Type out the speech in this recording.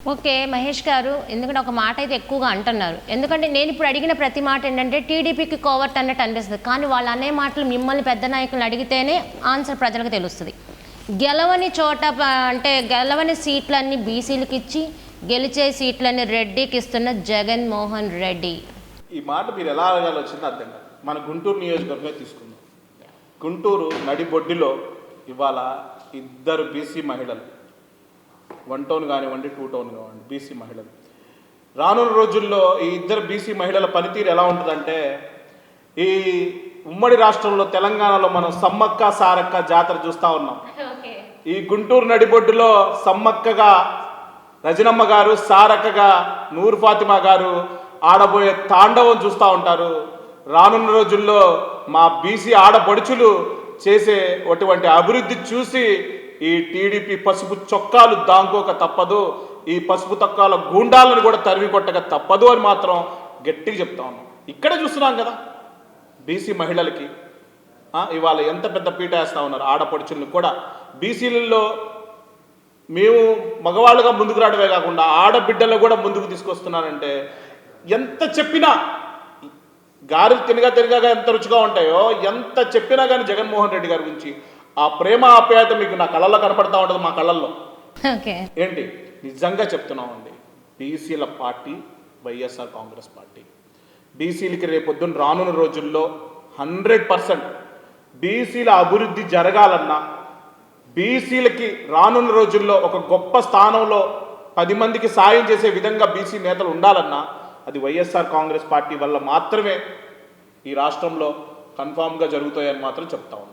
Okay. Mahesh గారు, ఎందుకంటే ఒక మాట అయితే ఎక్కువగా అంటున్నారు. ఎందుకంటే నేను ఇప్పుడు అడిగిన ప్రతి మాట ఏంటంటే టీడీపీకి కోవర్ట్ అన్నట్టు అనిపిస్తుంది. కానీ వాళ్ళు అనే మాటలు మిమ్మల్ని పెద్ద నాయకులను అడిగితేనే ఆన్సర్ ప్రజలకు తెలుస్తుంది. గెలవని చోట అంటే గెలవని సీట్లన్నీ బీసీలకు ఇచ్చి గెలిచే సీట్లన్నీ రెడ్డికి ఇస్తున్న జగన్మోహన్ రెడ్డి. ఈ మాట మీరు ఎలా అడగాలో వచ్చిందో అర్థం కాదు. మన గుంటూరు నియోజకవర్గమే తీసుకుందాం. గుంటూరు నడిబొడ్డిలో ఇవాళ ఇద్దరు బీసీ మహిళలు, 1 టౌన్ కానివ్వండి 2 టౌన్ కానివ్వండి, బీసీ మహిళలు. రానున్న రోజుల్లో ఈ ఇద్దరు బీసీ మహిళల పనితీరు ఎలా ఉంటుందంటే, ఈ ఉమ్మడి రాష్ట్రంలో తెలంగాణలో మనం సమ్మక్క సారక్క జాతర చూస్తూ ఉన్నాం. ఈ గుంటూరు నడిబొడ్డులో సమ్మక్కగా రజనమ్మ గారు, సారక్కగా నూర్ ఫాతిమా గారు ఆడబోయే తాండవం చూస్తూ ఉంటారు. రానున్న రోజుల్లో మా బీసీ ఆడపడుచులు చేసే అటువంటి అభివృద్ధి చూసి ఈ టీడీపీ పసుపు చొక్కాలు దాంకోక తప్పదు, ఈ పసుపు తొక్కాల గూండాలను కూడా తరిమి కొట్టక తప్పదు అని మాత్రం గట్టిగా చెప్తా ఉన్నాం. ఇక్కడే చూస్తున్నాం కదా బీసీ మహిళలకి ఇవాళ ఎంత పెద్ద పీట వేస్తూ ఉన్నారు. ఆడపడుచులను కూడా బీసీలలో మేము మగవాళ్ళుగా ముందుకు రావడమే కాకుండా ఆడబిడ్డలు కూడా ముందుకు తీసుకొస్తున్నారంటే ఎంత చెప్పినా గారెలు తినగా ఎంత రుచిగా ఉంటాయో, ఎంత చెప్పినా కానీ జగన్మోహన్ రెడ్డి గారి గురించి ఆ ప్రేమ ఆప్యాయత మీకు నా కళ్ళల్లో కనపడతా ఉంటుంది, మా కళ్ళల్లో. ఏంటి నిజంగా చెప్తున్నామండి, బీసీల పార్టీ వైఎస్ఆర్ కాంగ్రెస్ పార్టీ. బీసీలకి రేపొద్దున రానున్న రోజుల్లో 100% బీసీల అభివృద్ధి జరగాలన్నా, బీసీలకి రానున్న రోజుల్లో ఒక గొప్ప స్థానంలో 10 మందికి సాయం చేసే విధంగా బీసీ నేతలు ఉండాలన్నా అది వైఎస్ఆర్ కాంగ్రెస్ పార్టీ వల్ల మాత్రమే ఈ రాష్ట్రంలో కన్ఫామ్గా జరుగుతాయని మాత్రం చెప్తా ఉన్నాం.